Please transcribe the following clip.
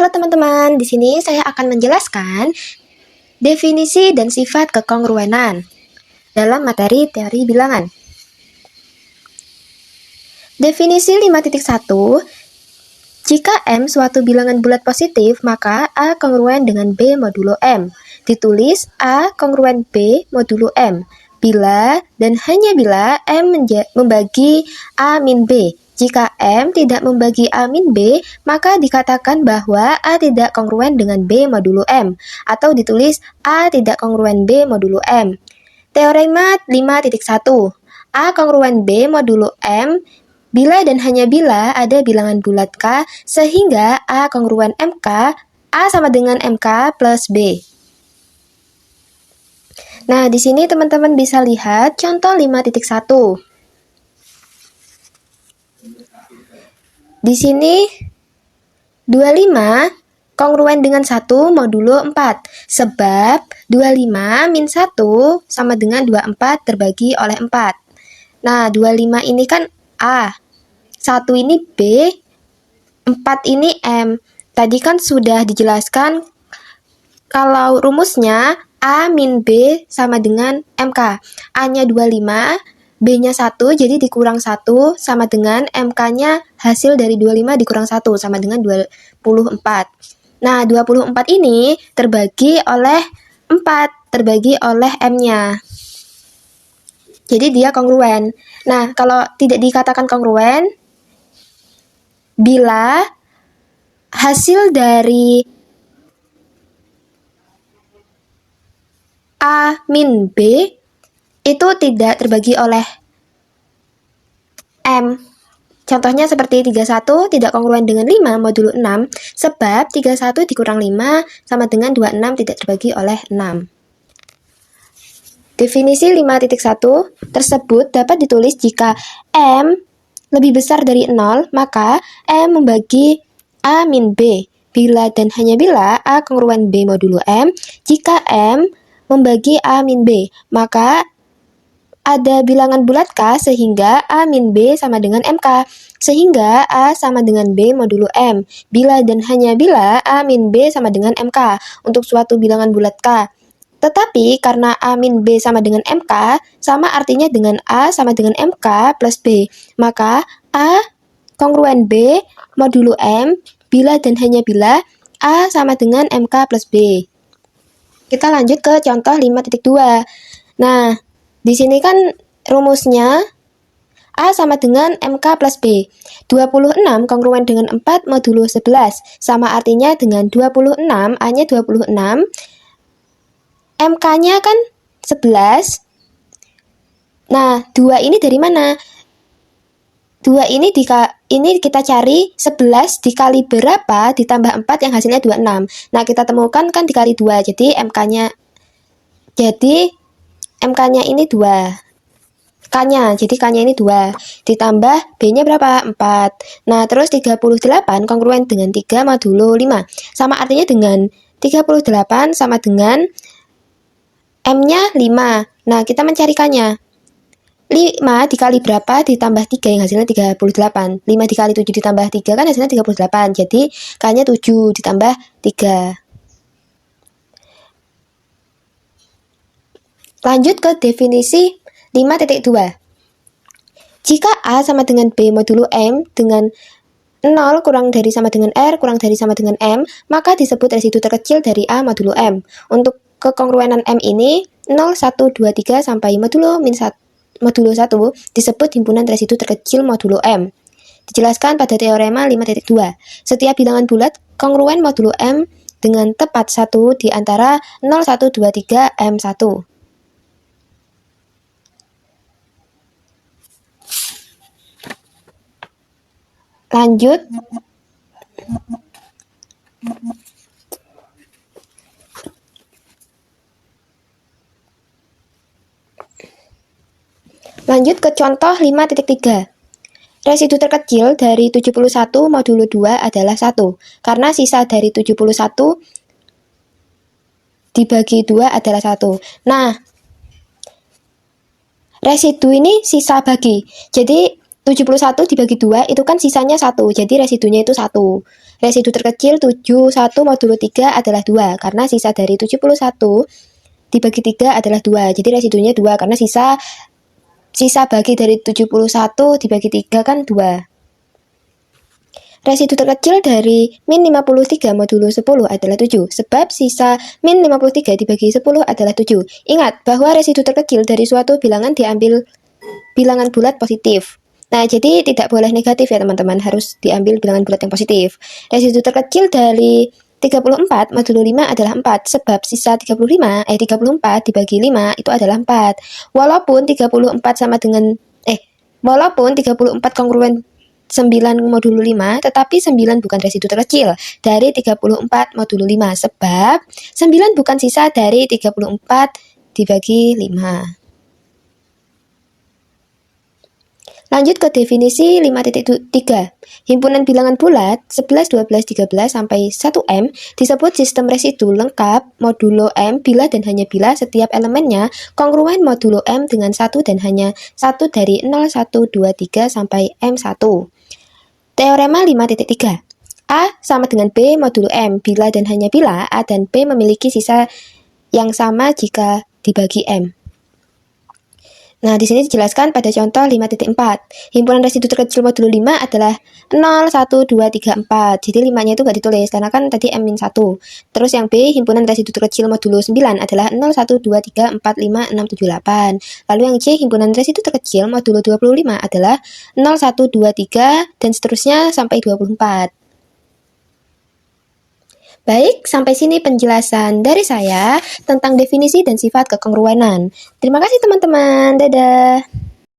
Halo teman-teman, di sini saya akan menjelaskan definisi dan sifat kekongruenan dalam materi teori bilangan. Definisi 5.1, jika M suatu bilangan bulat positif, maka A kongruen dengan B modulo M. Ditulis A kongruen B modulo M, bila dan hanya bila M membagi A min B. Jika M tidak membagi A min B, maka dikatakan bahwa A tidak kongruen dengan B modulo M, atau ditulis A tidak kongruen B modulo M. Teorema 5.1, A kongruen B modulo M bila dan hanya bila ada bilangan bulat K, sehingga A kongruen MK, A sama dengan MK plus B. Nah, di sini teman-teman bisa lihat contoh 5.1. Di sini 25 kongruen dengan 1 modulo 4, sebab 25 min 1 sama dengan 24 terbagi oleh 4. Nah, 25 ini kan A, 1 ini B, 4 ini M. Tadi kan sudah dijelaskan kalau rumusnya A min B sama dengan MK. A-nya 25, B-nya 1, jadi dikurang 1 sama dengan MK-nya hasil dari 25 dikurang 1 sama dengan 24. Nah, 24 ini terbagi oleh 4, terbagi oleh M-nya. Jadi dia kongruen. Nah, kalau tidak dikatakan kongruen, bila hasil dari A min B itu tidak terbagi oleh M. Contohnya seperti 31 tidak kongruen dengan 5 modulo 6, sebab 31 dikurang 5 sama dengan 26 tidak terbagi oleh 6. Definisi 5.1 tersebut dapat ditulis jika M lebih besar dari 0, maka M membagi A min B. Bila dan hanya bila A kongruen B modulo M, jika M membagi A min B, maka ada bilangan bulat K sehingga A min B sama dengan MK, sehingga A sama dengan B modulo M. Bila dan hanya bila A min B sama dengan MK untuk suatu bilangan bulat K. Tetapi karena A min B sama dengan MK, sama artinya dengan A sama dengan MK plus B, maka A kongruen B modulo M bila dan hanya bila A sama dengan MK plus B. Kita lanjut ke contoh 5.2. Nah, di sini kan rumusnya A sama dengan MK plus B. 26 kongruen dengan 4 modulo 11. Sama artinya dengan 26, A-nya 26. MK-nya kan 11. Nah, 2 ini dari mana? 2 ini kita cari 11 dikali berapa ditambah 4 yang hasilnya 26. Nah, kita temukan kan dikali 2. Jadi MK-nya ini 2. K-nya, jadi K-nya ini 2. Ditambah B-nya berapa? 4. Nah, terus 38 kongruen dengan 3 modulo 5. Sama artinya dengan 38 sama dengan M-nya 5. Nah, kita mencari K-nya. 5 dikali berapa ditambah 3 yang hasilnya 38. 5 dikali 7 ditambah 3 kan hasilnya 38. Jadi K-nya 7 ditambah 3. Lanjut ke definisi 5.2. Jika A sama dengan B modulo M dengan 0 kurang dari sama dengan R kurang dari sama dengan M, maka disebut residu terkecil dari A modulo M. Untuk kekongruenan M ini 0, 1, 2, 3 sampai modulo 1 disebut himpunan residu terkecil modulo M. Dijelaskan pada teorema 5.2. Setiap bilangan bulat kongruen modulo M dengan tepat 1 di antara 0, 1, 2, 3, M1. Lanjut ke contoh 5.3. Residu terkecil dari 71 modulo 2 adalah 1, karena sisa dari 71 dibagi 2 adalah 1. Nah, residu ini sisa bagi. Jadi 71 dibagi 2 itu kan sisanya 1, jadi residunya itu 1. Residu terkecil 71 modulo 3 adalah 2, karena sisa dari 71 dibagi 3 adalah 2, jadi residunya 2, karena sisa bagi dari 71 dibagi 3 kan 2. Residu terkecil dari min 53 modulo 10 adalah 7, sebab sisa min 53 dibagi 10 adalah 7. Ingat bahwa residu terkecil dari suatu bilangan diambil bilangan bulat positif. Nah, jadi tidak boleh negatif ya teman-teman, harus diambil bilangan bulat yang positif. Residu terkecil dari 34 modulo 5 adalah 4, sebab sisa 34 dibagi 5 itu adalah 4. Walaupun 34 sama dengan walaupun 34 kongruen 9 modulo 5, tetapi 9 bukan residu terkecil dari 34 modulo 5, sebab 9 bukan sisa dari 34 dibagi 5. Lanjut ke definisi 5.3. Himpunan bilangan bulat 11, 12, 13 sampai 1M disebut sistem residu lengkap modulo M bila dan hanya bila setiap elemennya kongruen modulo M dengan 1 dan hanya 1 dari 0, 1, 2, 3 sampai M1. Teorema 5.3. A sama dengan B modulo M bila dan hanya bila A dan B memiliki sisa yang sama jika dibagi M. Nah, di sini dijelaskan pada contoh 5.4. Himpunan residu terkecil modulo 5 adalah 0, 1, 2, 3, 4. Jadi 5-nya itu nggak ditulis, karena kan tadi M-1. Terus yang B, himpunan residu terkecil modulo 9 adalah 0, 1, 2, 3, 4, 5, 6, 7, 8. Lalu yang C, himpunan residu terkecil modulo 25 adalah 0, 1, 2, 3, dan seterusnya sampai 24. Baik, sampai sini penjelasan dari saya tentang definisi dan sifat kekongruenan. Terima kasih teman-teman, dadah.